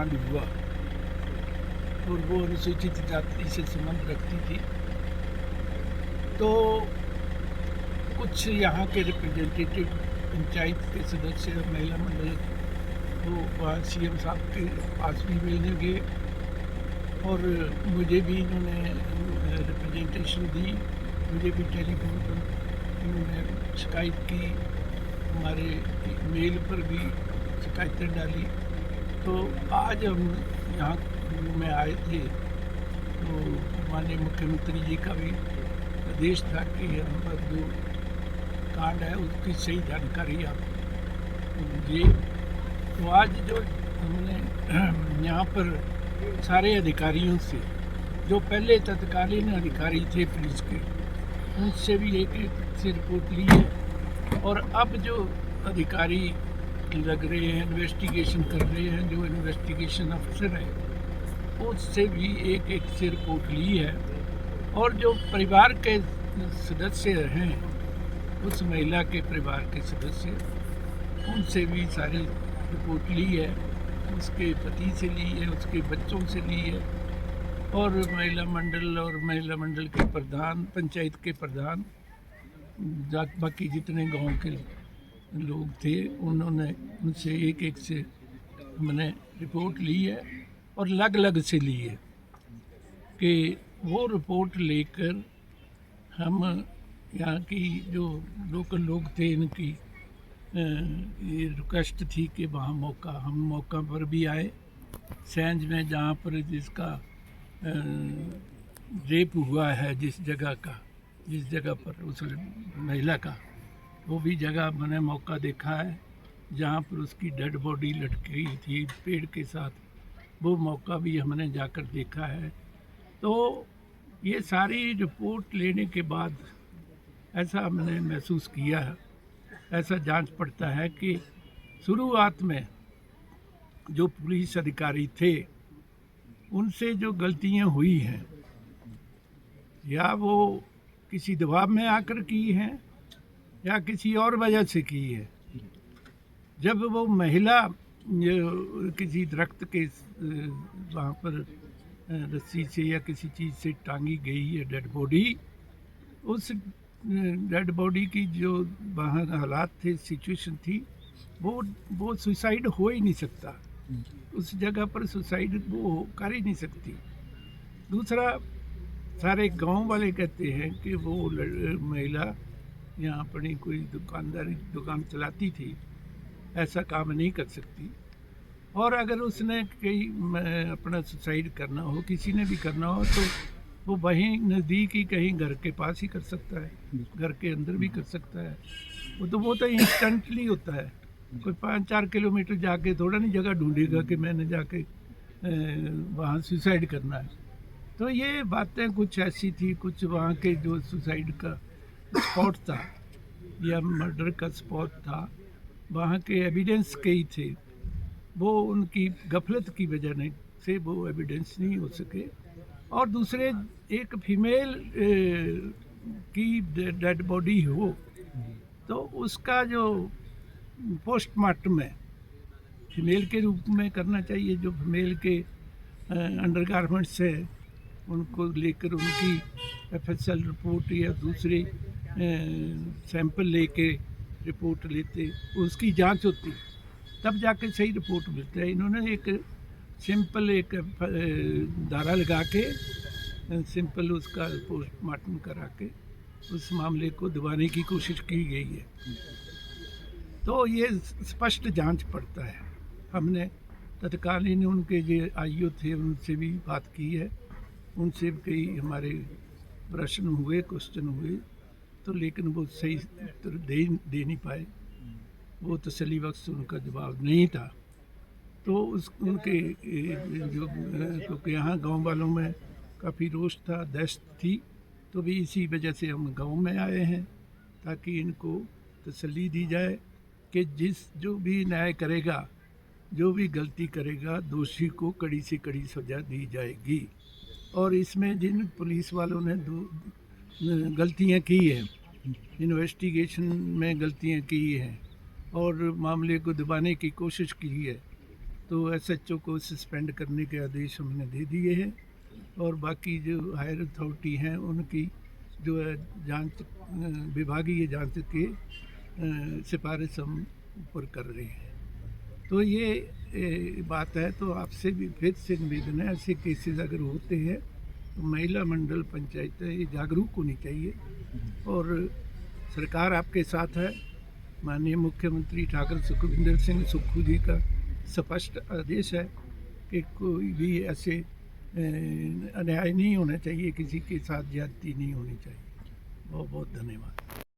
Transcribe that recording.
कांड हुआ और वो अनुसूचित जाति से संबंध रखती थी। तो कुछ यहाँ के रिप्रेजेंटेटिव, पंचायत के सदस्य, महिला मंडल, वो वहाँ सीएम साहब के पास भी मिलने गए और मुझे भी इन्होंने रिप्रेजेंटेशन दी। मुझे भी टेलीफोन पर इन्होंने शिकायत की, हमारे मेल पर भी शिकायतें डाली। तो आज हम यहाँ में आए थे तो माननीय मुख्यमंत्री जी का भी आदेश था कि हम पर जो कांड है उसकी सही जानकारी आप दीजिए। तो आज जो हमने यहाँ पर सारे अधिकारियों से, जो पहले तत्कालीन अधिकारी थे पुलिस के, उनसे भी एक से रिपोर्ट ली है और अब जो अधिकारी लग रहे हैं, इन्वेस्टिगेशन कर रहे हैं, जो इन्वेस्टिगेशन अफसर है, उससे भी एक से रिपोर्ट ली है। और जो परिवार के सदस्य हैं, उस महिला के परिवार के सदस्य, उनसे भी सारी रिपोर्ट ली है। उसके पति से ली है, उसके बच्चों से ली है और महिला मंडल के प्रधान, पंचायत के प्रधान, बाकी जितने गांव के लोग थे, उन्होंने उनसे एक से हमने रिपोर्ट ली है और अलग अलग से ली है कि वो रिपोर्ट लेकर हम यहाँ की जो लोकल लोग थे, इनकी ये रिक्वेस्ट थी कि वहाँ हम मौका पर भी आए। सैंज में जहाँ पर जिसका रेप हुआ है, जिस जगह पर उस महिला का, वो भी जगह मैंने मौका देखा है जहाँ पर उसकी डेड बॉडी लटकी थी पेड़ के साथ। वो मौका भी हमने जाकर देखा है। तो ये सारी रिपोर्ट लेने के बाद ऐसा हमने महसूस किया, ऐसा जांच पड़ता है कि शुरुआत में जो पुलिस अधिकारी थे, उनसे जो गलतियां हुई हैं, या वो किसी दबाव में आकर की हैं या किसी और वजह से की है। जब वो महिला किसी दरख्त के वहाँ पर रस्सी से या किसी चीज़ से टांगी गई है डेड बॉडी, उस डेड बॉडी की जो वहाँ हालात थे, सिचुएशन थी, वो सुसाइड हो ही नहीं सकता। उस जगह पर सुसाइड वो कर ही नहीं सकती। दूसरा, सारे गांव वाले कहते हैं कि वो महिला यहाँ अपनी कोई दुकान चलाती थी, ऐसा काम नहीं कर सकती। और अगर उसने कहीं अपना सुसाइड करना हो, किसी ने भी करना हो, तो वो वहीं नज़दीक ही कहीं घर के पास ही कर सकता है, घर के अंदर भी कर सकता है। वो तो इंस्टेंटली होता है। कोई 5-4 किलोमीटर जाके थोड़ा नहीं जगह ढूंढेगा कि मैंने जाके वहाँ सुसाइड करना है। तो ये बातें कुछ ऐसी थी, कुछ वहाँ के जो सुसाइड का स्पॉट था या मर्डर का स्पॉट था, वहाँ के एविडेंस कई थे, वो उनकी गफलत की वजह से वो एविडेंस नहीं हो सके। और दूसरे, एक फीमेल की डेड बॉडी हो तो उसका जो पोस्टमार्टम है, फीमेल के रूप में करना चाहिए। जो फीमेल के अंडरगारमेंट्स है, उनको लेकर उनकी एफएसएल रिपोर्ट या दूसरे सैंपल लेके रिपोर्ट लेते, उसकी जांच होती, तब जाके सही रिपोर्ट मिलता है। इन्होंने एक सिंपल एक धारा लगा के सिंपल उसका पोस्टमार्टम करा के उस मामले को दबाने की कोशिश की गई है। तो ये स्पष्ट जांच पड़ता है। हमने तत्कालीन उनके जो आईओ थे, उनसे भी बात की है, उनसे कई हमारे प्रश्न हुए, क्वेश्चन हुए, तो लेकिन वो सही उत्तर दे नहीं पाए। वो तसल्ली बख्श उनका जवाब नहीं था। तो उनके जो, क्योंकि यहाँ गांव वालों में काफ़ी रोष था, दहशत थी, तो भी इसी वजह से हम गांव में आए हैं ताकि इनको तसल्ली दी जाए कि जो भी न्याय करेगा, जो भी गलती करेगा, दोषी को कड़ी से कड़ी सज़ा दी जाएगी। और इसमें जिन पुलिस वालों ने गलतियां की हैं, इन्वेस्टिगेशन में गलतियां की हैं और मामले को दबाने की कोशिश की है, तो एसएचओ को सस्पेंड करने के आदेश हमने दे दिए हैं और बाकी जो हायर अथॉरिटी हैं उनकी जो है जांच विभागीय जांच के सिफारिश हम ऊपर कर रहे हैं। तो ये बात है, तो आपसे भी फिर से निवेदन है, ऐसे केसेस अगर होते हैं तो महिला मंडल पंचायत ये जागरूक होनी चाहिए और सरकार आपके साथ है। माननीय मुख्यमंत्री ठाकुर सुखविंदर सिंह सुक्खू जी का स्पष्ट आदेश है कि कोई भी ऐसे अन्याय नहीं होना चाहिए, किसी के साथ ज्यादती नहीं होनी चाहिए। बहुत बहुत धन्यवाद।